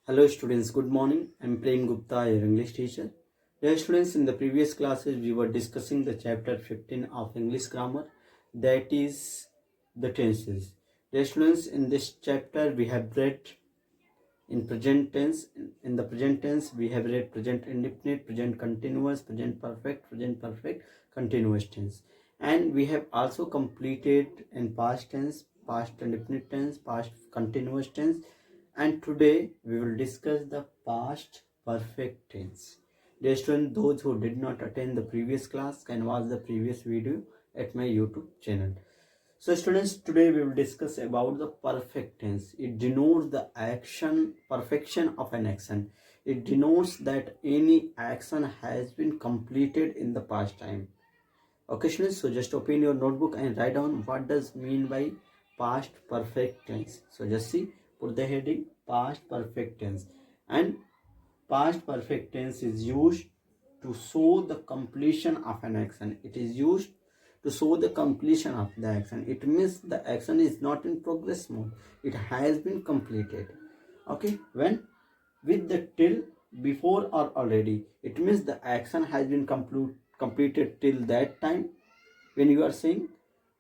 Hello students, good morning. I'm Prem Gupta, your English teacher. Dear students, in the previous classes we were discussing the chapter 15 of English grammar, that is the tenses. Dear students, in this chapter we have read in present tense. In the present tense we have read present indefinite, present continuous, present perfect, continuous tense. And we have also completed in past tense, past indefinite tense, past continuous tense, and today we will discuss the past perfect tense. Dear students, those who did not attend the previous class can watch the previous video at my YouTube channel. So students, today we will discuss about the perfect tense. It denotes the perfection of an action. It denotes that any action has been completed in the past time. Okay students, so just open your notebook and write down what does mean by past perfect tense. So just see, put the heading past perfect tense. And past perfect tense is used to show the completion of an action. It is used to show the completion of the action. It means the action is not in progress mode. It has been completed. Okay, when with the till before or already, it means the action has been completed till that time when you are saying,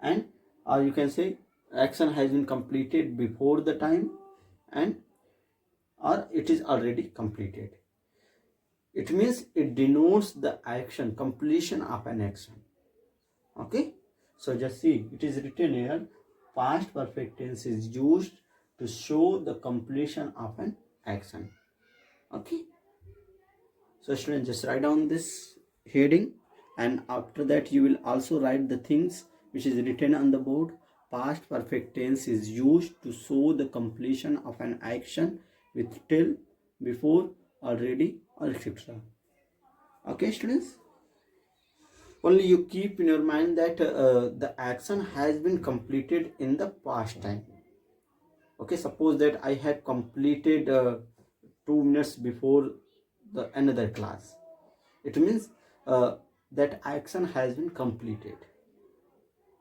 and or you can say action has been completed before the time, and or it is already completed. It means it denotes the action, completion of an action. Okay, so just see, it is written here, past perfect tense is used to show the completion of an action. Okay, so students, just write down this heading, and after that you will also write the things which is written on the board. Past perfect tense is used to show the completion of an action with till, before, already, or etc. Okay students, only you keep in your mind that the action has been completed in the past time. Okay, suppose that I had completed 2 minutes before the another class. It means that action has been completed,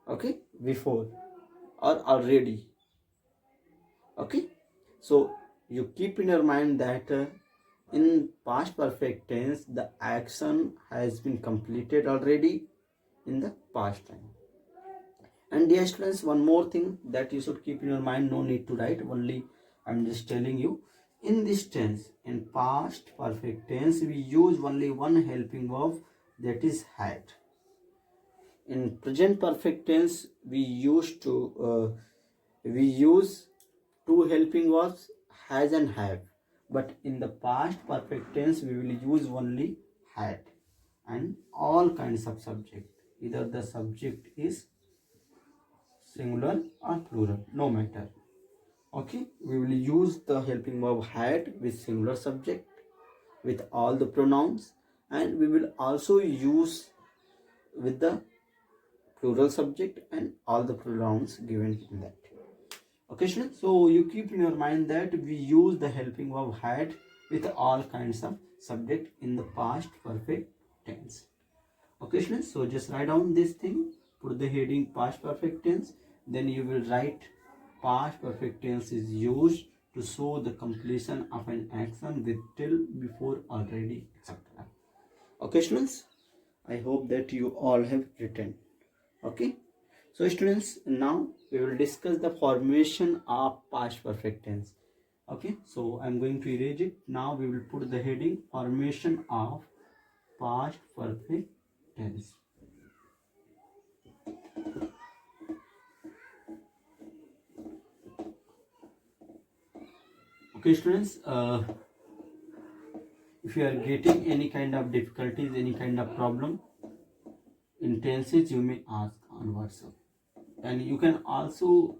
okay, before or already. Okay, so you keep in your mind that in past perfect tense the action has been completed already in the past time. And dear students, one more thing that you should keep in your mind, no need to write, only I'm just telling you. In this tense, in past perfect tense, we use only one helping verb, that is had. In present perfect tense, we use two helping verbs, has and have. But in the past perfect tense, we will use only had and all kinds of subject. Either the subject is singular or plural, no matter. Okay, we will use the helping verb had with singular subject with all the pronouns, and we will also use with the plural subject and all the pronouns given in that. Okay students, so you keep in your mind that we use the helping verb had with all kinds of subject in the past perfect tense. Okay students, so just write down this thing, put the heading past perfect tense, then you will write past perfect tense is used to show the completion of an action with till, before, already, etc. Okay students, I hope that you all have written. Okay, so students, now we will discuss the formation of past perfect tense. Okay, so I'm going to erase it. Now we will put the heading formation of past perfect tense. Okay students, if you are getting any kind of difficulties, any kind of problem in tenses, you may ask on WhatsApp, and you can also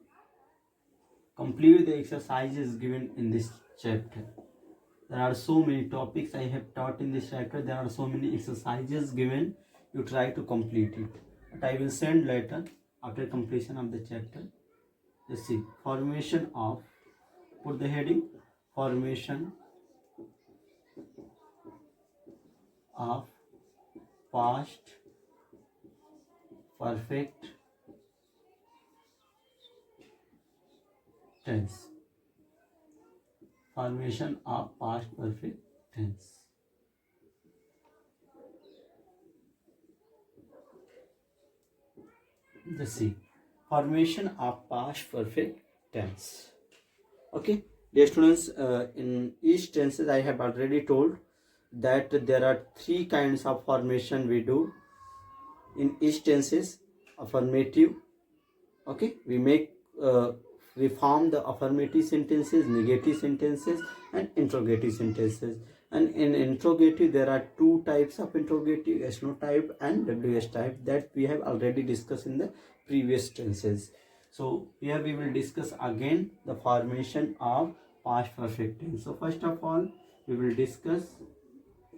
complete the exercises given in this chapter. There are so many topics I have taught in this chapter. There are so many exercises given. You try to complete it, but I will send later after completion of the chapter. Let's see, formation of, put the heading formation of past perfect tense. Formation of past perfect tense. Just see, formation of past perfect tense. Okay, dear students, in each tenses I have already told that there are three kinds of formation we do in each tenses. Affirmative, okay, we form the affirmative sentences, negative sentences, and interrogative sentences. And in interrogative there are two types of interrogative, yes no type and ws type, that we have already discussed in the previous tenses. So here we will discuss again the formation of past perfect tense. So first of all we will discuss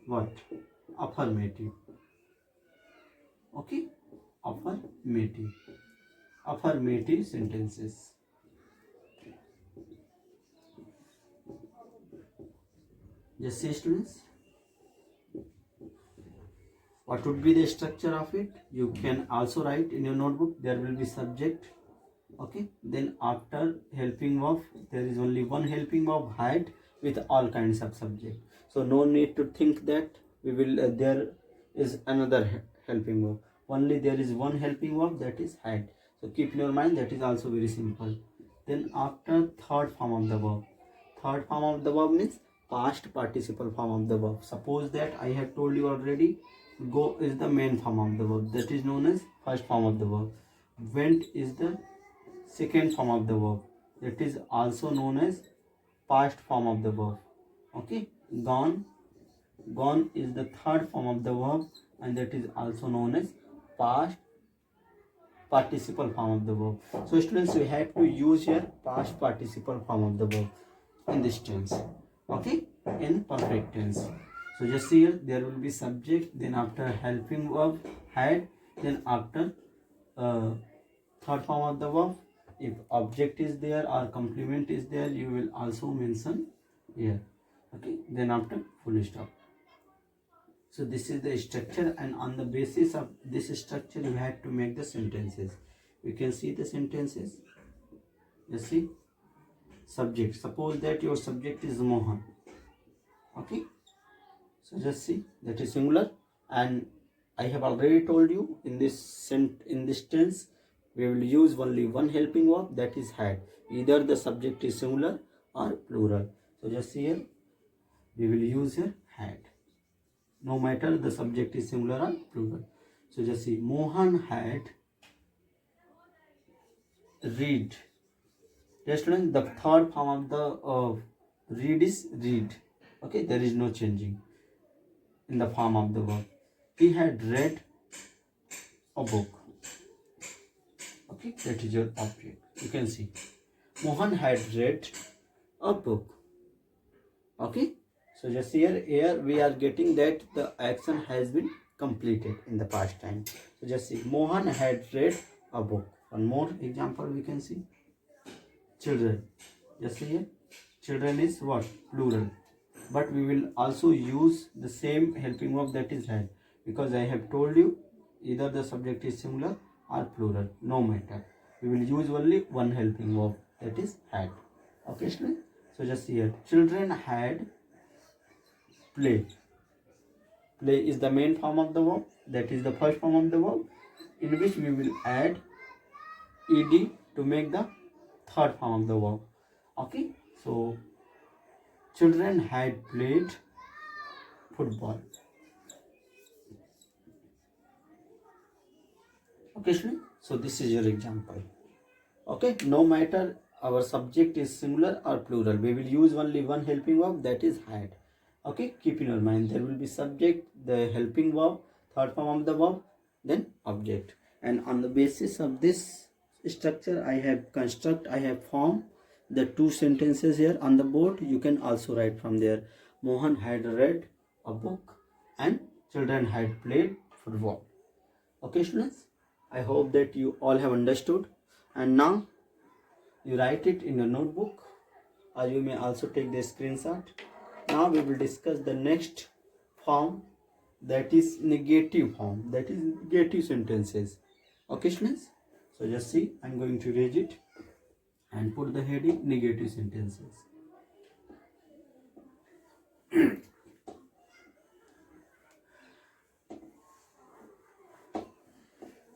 what? Affirmative. Okay, affirmative sentences. Just say, students, what would be the structure of it? You can also write in your notebook. There will be subject, okay, then after helping verb there is only one helping verb, had, with all kinds of subject. So no need to think that we will there is another helping verb. Only there is one helping verb, that is had. So keep in your mind, that is also very simple. Then after third form of the verb, third form of the verb means past participle form of the verb. Suppose that I have told you already, go is the main form of the verb, that is known as first form of the verb. Went is the second form of the verb, that is also known as past form of the verb. Okay, gone is the third form of the verb, and that is also known as past participle form of the verb. So students, we have to use here past participle form of the verb in this tense, okay, in perfect tense. So just see here, there will be subject, then after helping verb had, then after third form of the verb, if object is there or complement is there, you will also mention here, okay, then after full stop. So this is the structure, and on the basis of this structure you have to make the sentences. You can see the sentences. You see, subject, suppose that your subject is Mohan, okay, so just see, that is singular, and I have already told you in this tense we will use only one helping verb, that is had. Either the subject is singular or plural. So just see here, we will use here had, no matter the subject is singular or plural. So just see, Mohan had read. Yes, students, the third form of the read is read. Okay, there is no changing in the form of the verb. He had read a book. Okay, that is your object. You can see, Mohan had read a book. Okay, so just here we are getting that the action has been completed in the past time. So just see, Mohan had read a book. One more example we can see, children. Just see here, children is what? Plural. But we will also use the same helping verb, that is had, because I have told you either the subject is singular or plural, no matter. We will use only one helping verb, that is had. Okay, students? So just here, children had play. Play is the main form of the verb, that is the first form of the verb, in which we will add ed to make the third form of the verb. Okay, so children had played football. Okay, student? So this is your example. Okay, no matter our subject is singular or plural, we will use only one helping verb, that is had. Okay, keep in your mind, there will be subject, the helping verb, third form of the verb, then object. And on the basis of this structure, I have formed the two sentences here on the board. You can also write from there. Mohan had read a book and children had played football. Okay, students, I hope that you all have understood, and now you write it in your notebook, or you may also take the screenshot. Now we will discuss the next form, that is negative form, that is negative sentences. Okay, students, so just see, I am going to erase it and put the heading negative sentences.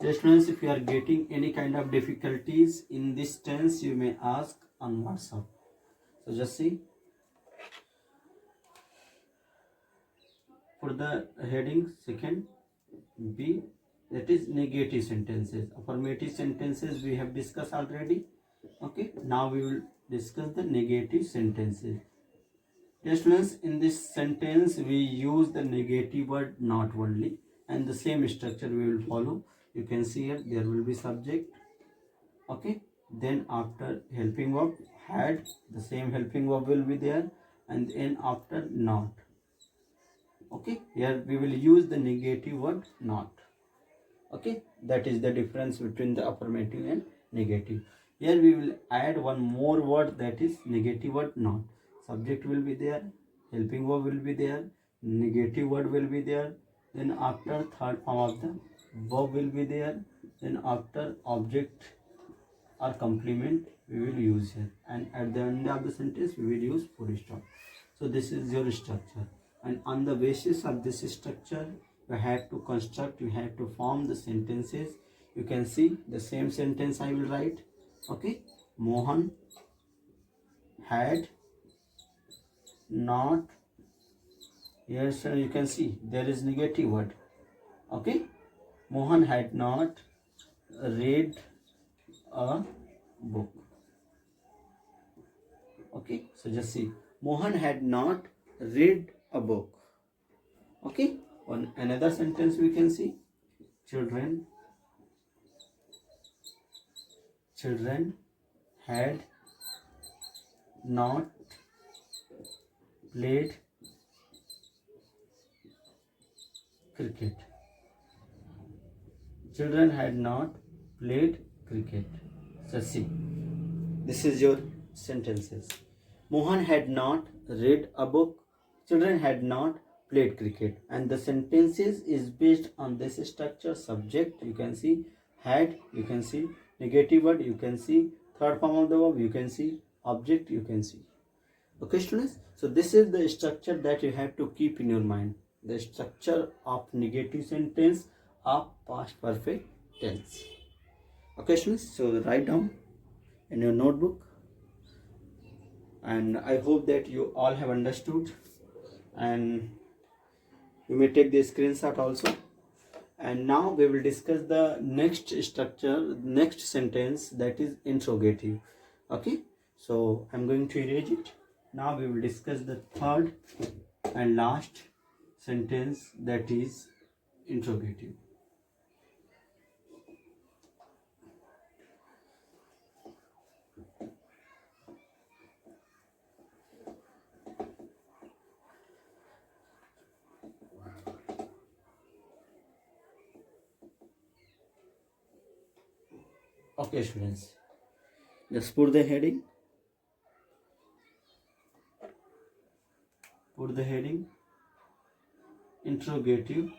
Dear students, if you are getting any kind of difficulties in this tense, you may ask on WhatsApp. So just see. For the heading second B, that is negative sentences. Affirmative sentences we have discussed already. Okay, now we will discuss the negative sentences. Dear students, in this sentence we use the negative word not only, and the same structure we will follow. You can see here there will be subject. Okay, then after helping verb had, the same helping verb will be there, and then after not. Okay, here we will use the negative word not. Okay, that is the difference between the affirmative and negative. Here we will add one more word, that is negative word not. Subject will be there, helping verb will be there, negative word will be there, then after third form of the verb will be there, then after object or complement we will use here, and at the end of the sentence we will use full stop. So this is your structure, and on the basis of this structure you have to construct, you have to form the sentences. You can see the same sentence I will write. Okay, Mohan had not, here so you can see there is negative word. Okay, Mohan had not read a book. Okay, so just see, Mohan had not read a book. Okay, on another sentence we can see, children had not played cricket. Children had not played cricket. So see, this is your sentences. Mohan had not read a book. Children had not played cricket. And the sentences is based on this structure. Subject, you can see. Had, you can see. Negative word, you can see. Third form of the verb, you can see. Object, you can see. Okay, students. So this is the structure that you have to keep in your mind. The structure of negative sentence of past perfect tense. Okay, students. So write down in your notebook, and I hope that you all have understood, and you may take the screenshot also. And now we will discuss the next structure, next sentence, that is interrogative. Okay, so I'm going to erase it. Now we will discuss the third and last sentence, that is interrogative. Okay, students, just put the heading. Put the heading interrogative.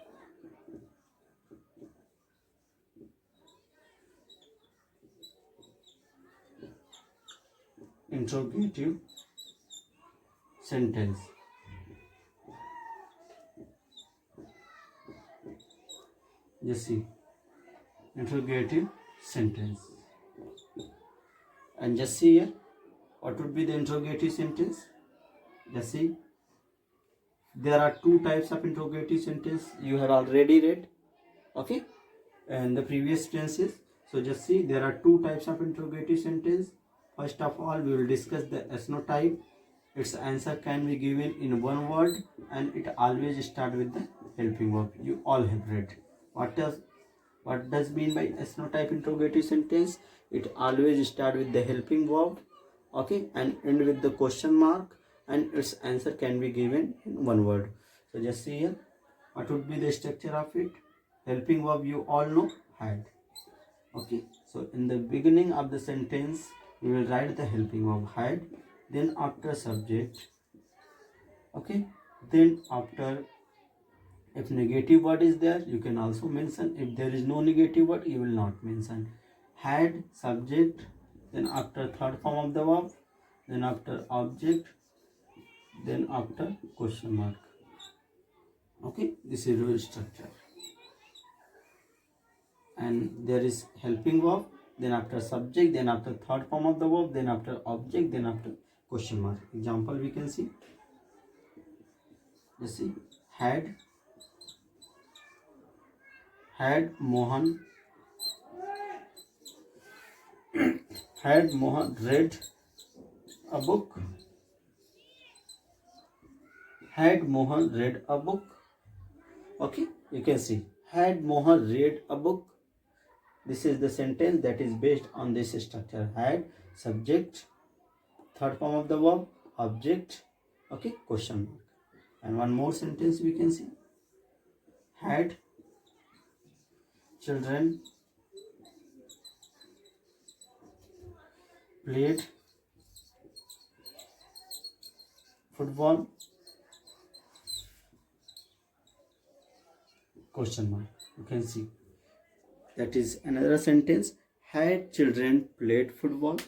Interrogative sentence. Just see, interrogative sentence. And just see here, what would be the interrogative sentence? Just see, there are two types of interrogative sentence you have already read, okay, and the previous tenses. So just see, there are two types of interrogative sentence. First of all, we will discuss the SNO type. Its answer can be given in one word, and it always start with the helping verb. You all have read. What does mean by SNO type interrogative sentence? It always start with the helping verb, okay, and end with the question mark, and its answer can be given in one word. So just see here, what would be the structure of it? Helping verb you all know, had. Okay, so in the beginning of the sentence we will write the helping verb had, then after subject, okay, then after, if negative word is there you can also mention. If there is no negative word you will not mention. Had, subject, then after third form of the verb, then after object, then after question mark. Okay, this is your structure. and there is helping verb, then after subject, then after third form of the verb, then after object, then after question mark. Example we can see. You see, had Mohan read a book. Had Mohan read a book? Okay, you can see, had Mohan read a book? This is the sentence that is based on this structure. Had, subject, third form of the verb, object, okay, question mark. And one more sentence we can see. Had children played football? Question mark. You can see that is another sentence. Had children played football?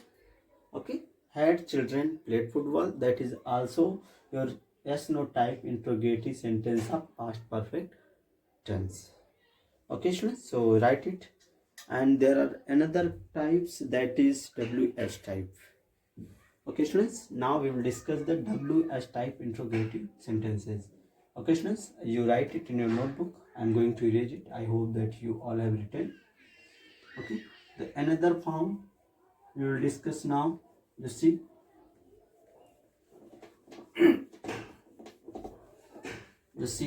Okay, had children played football, that is also your yes no type interrogative sentence of past perfect tense. Okay students, so write it. And there are another types, that is WH type. Okay students, now we will discuss the WH type interrogative sentences. Okay students, you write it in your notebook. I am going to erase it. I hope that you all have written. Okay, the another form we will discuss now. Just see,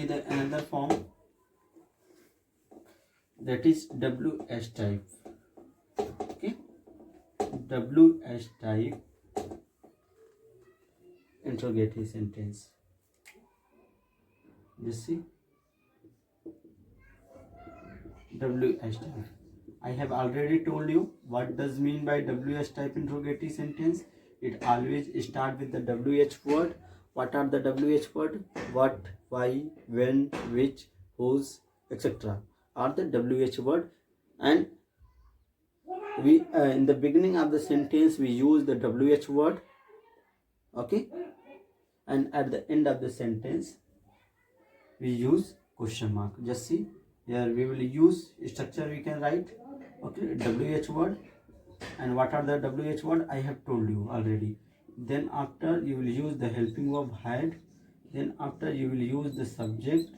the another form, that is WH type. Okay, WH type interrogative sentence. Just see, WH type. I have already told you what does mean by WH type interrogative sentence. It always start with the WH word. What are the WH word? What, why, when, which, whose, etc. are the WH word. And we in the beginning of the sentence we use the WH word. Okay, and at the end of the sentence we use question mark. Just see, here we will use structure. We can write, okay, WH word. And what are the WH word? I have told you already. Then after you will use the helping verb had. Then after you will use the subject.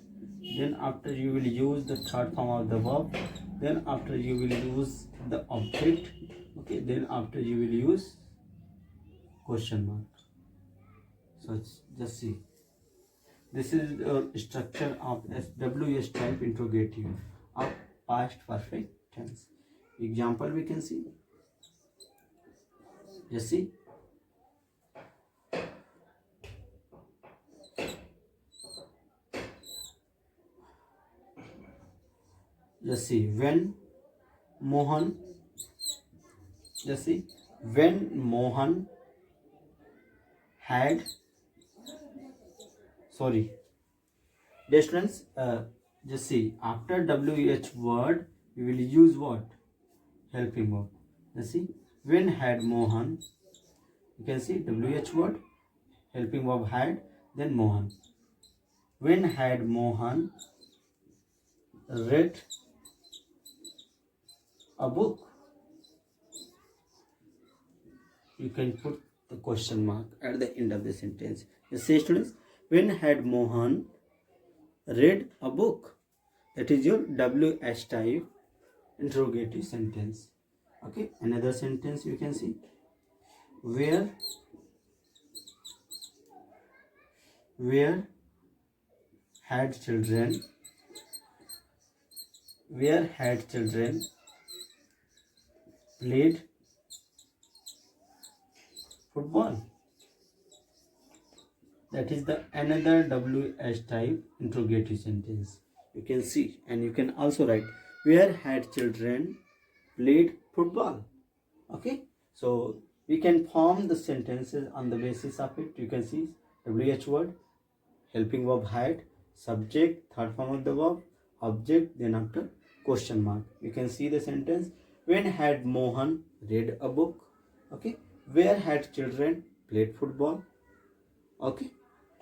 Then after you will use the third form of the verb. Then after you will use the object. Okay, then after you will use question mark. So just see, this is the structure of WH type interrogative of past perfect tense. Example we can see. Just see, when Mohan, when Mohan had, sorry, dear students, just see, after WH word we will use what? Helping verb. Just see, when had Mohan, you can see WH word, helping verb had, then Mohan. When had Mohan read a book? You can put the question mark at the end of the sentence. You see students, when had Mohan read a book? That is your WH type interrogative sentence. Okay, another sentence you can see, where had children played football? That is the another WH type interrogative sentence. You can see, and you can also write, where had children played football? Okay, so we can form the sentences on the basis of it. You can see WH word, helping verb had, subject, third form of the verb, object, then after question mark. You can see the sentence, when had Mohan read a book? Okay, where had children played football? Okay,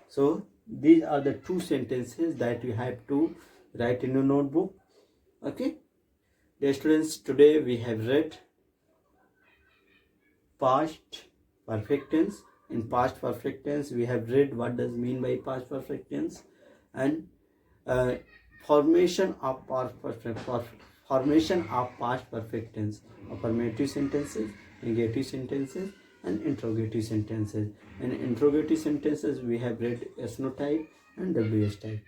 so these are the two sentences that you have to write in your notebook. Okay, Dear students, today we have read past perfect tense. In past perfect tense, we have read what does mean by past perfect tense and uh, formation of past perfect tense, affirmative sentences, negative sentences, and interrogative sentences. In interrogative sentences, we have read SNO type and WS type.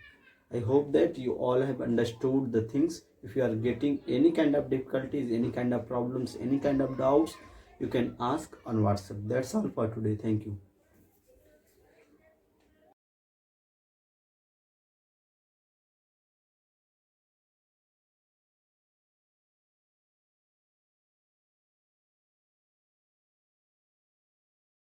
I hope that you all have understood the things. If you are getting any kind of difficulties, any kind of problems, any kind of doubts, you can ask on WhatsApp. That's all for today. Thank you.